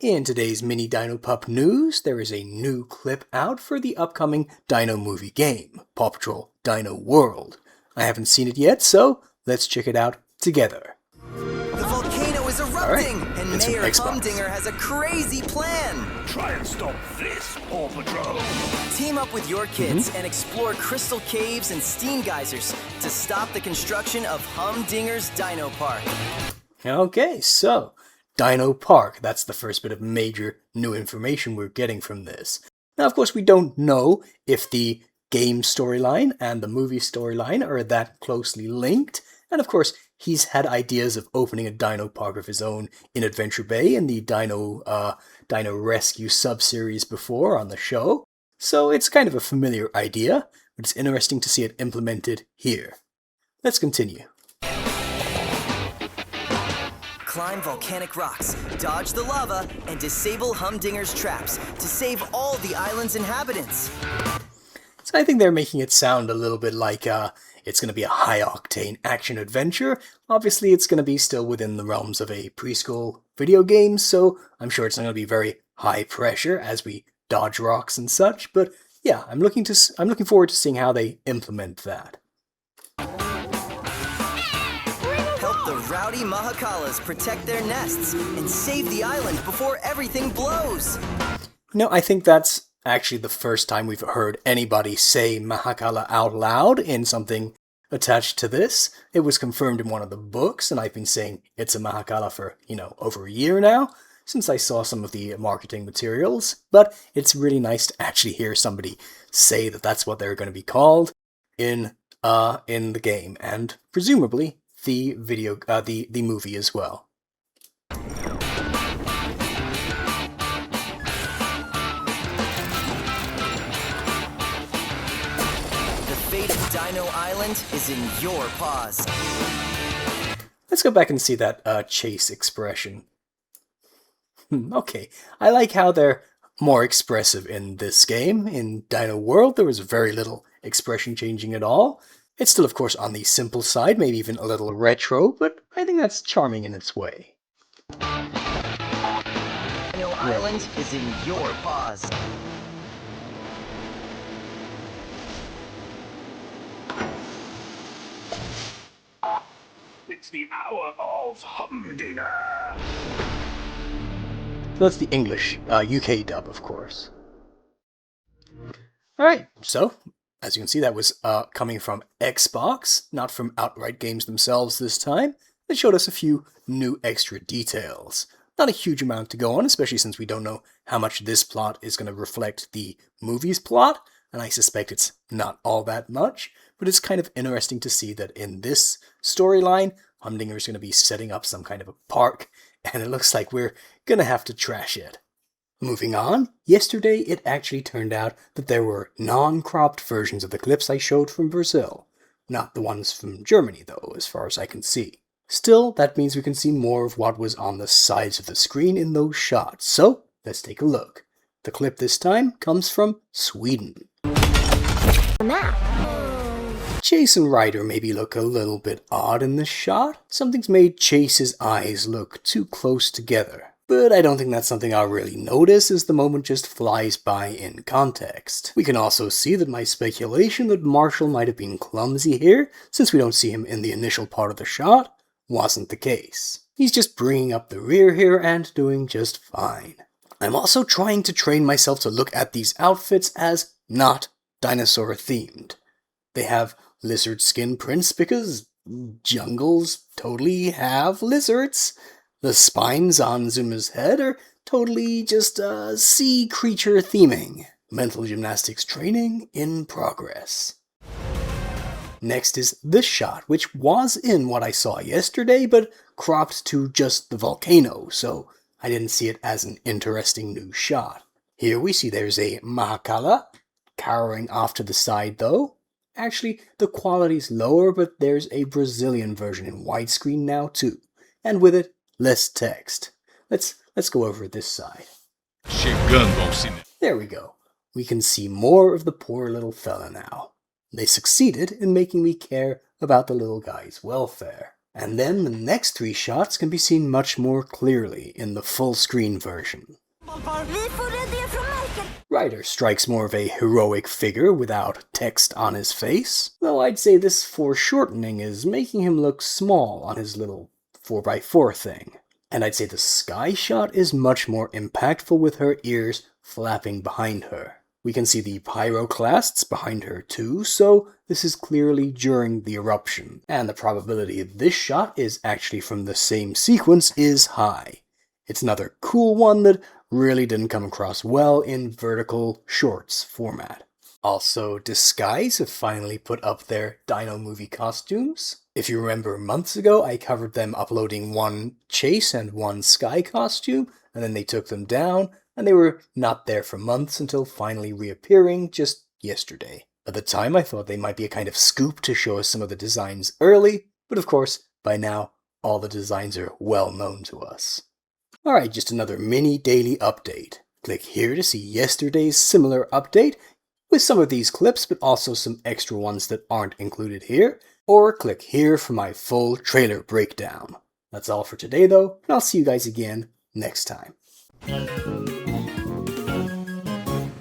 In today's Mini Dino Pup news, there is a new clip out for the upcoming Dino Movie game, PAW Patrol Dino World. I haven't seen it yet, so let's check it out together. The volcano is erupting, and Mayor Humdinger has a crazy plan. Try and stop this, PAW Patrol. Team up with your kids and explore crystal caves and steam geysers to stop the construction of Humdinger's Dino Park. Okay, so Dino Park, that's the first bit of major new information we're getting from this. Now, of course, we don't know if the game storyline and the movie storyline are that closely linked, and of course, he's had ideas of opening a Dino Park of his own in Adventure Bay in the Dino Rescue sub-series before on the show, so it's kind of a familiar idea, but it's interesting to see it implemented here. Let's continue. Climb volcanic rocks, dodge the lava, and disable Humdinger's traps to save all the island's inhabitants. So I think they're making it sound a little bit like it's going to be a high-octane action-adventure. Obviously, it's going to be still within the realms of a preschool video game, so I'm sure it's not going to be very high pressure as we dodge rocks and such. But yeah, I'm looking forward to seeing how they implement that. Help the rowdy Mahakalas protect their nests and save the island before everything blows. No, I think that's actually the first time we've heard anybody say Mahakala out loud in something attached to this. It was confirmed in one of the books, and I've been saying it's a Mahakala for, over a year now, since I saw some of the marketing materials, but it's really nice to actually hear somebody say that that's what they're going to be called in the game, and presumably the the movie as well. Dino Island is in your paws. Let's go back and see that chase expression. Okay, I like how they're more expressive in this game. In Dino World, there was very little expression changing at all. It's still, of course, on the simple side, maybe even a little retro, but I think that's charming in its way. Dino Island is in your paws. It's the hour of Humdinger. So that's the English, UK dub, of course. Alright, so, as you can see, that was coming from Xbox, not from Outright Games themselves this time. They showed us a few new extra details. Not a huge amount to go on, especially since we don't know how much this plot is going to reflect the movie's plot, and I suspect it's not all that much, but it's kind of interesting to see that in this storyline, Humdinger is going to be setting up some kind of a park, and it looks like we're going to have to trash it. Moving on, yesterday it actually turned out that there were non-cropped versions of the clips I showed from Brazil. Not the ones from Germany, though, as far as I can see. Still, that means we can see more of what was on the sides of the screen in those shots, so let's take a look. The clip this time comes from Sweden. Chase and Ryder maybe look a little bit odd in this shot. Something's made Chase's eyes look too close together. But I don't think that's something I'll really notice as the moment just flies by in context. We can also see that my speculation that Marshall might have been clumsy here, since we don't see him in the initial part of the shot, wasn't the case. He's just bringing up the rear here and doing just fine. I'm also trying to train myself to look at these outfits as not dinosaur themed. They have lizard skin prints because jungles totally have lizards. The spines on Zuma's head are totally just sea creature theming. Mental gymnastics training in progress. Next is this shot, which was in what I saw yesterday, but cropped to just the volcano, so I didn't see it as an interesting new shot. Here we see there's a Mahakala, cowering off to the side though. Actually, the quality's lower, but there's a Brazilian version in widescreen now too. And with it, less text. Let's go over this side. There we go. We can see more of the poor little fella now. They succeeded in making me care about the little guy's welfare. And then the next 3 shots can be seen much more clearly in the full screen version. Ryder strikes more of a heroic figure without text on his face, though I'd say this foreshortening is making him look small on his little 4x4 thing. And I'd say the sky shot is much more impactful with her ears flapping behind her. We can see the pyroclasts behind her too, so this is clearly during the eruption, and the probability this shot is actually from the same sequence is high. It's another cool one that really didn't come across well in vertical shorts format. Also, Disguise have finally put up their Dino Movie costumes. If you remember months ago, I covered them uploading one Chase and one Sky costume, and then they took them down, and they were not there for months until finally reappearing just yesterday. At the time, I thought they might be a kind of scoop to show us some of the designs early, but of course, by now, all the designs are well known to us. Alright, just another mini daily update. Click here to see yesterday's similar update, with some of these clips, but also some extra ones that aren't included here, or click here for my full trailer breakdown. That's all for today though, and I'll see you guys again next time.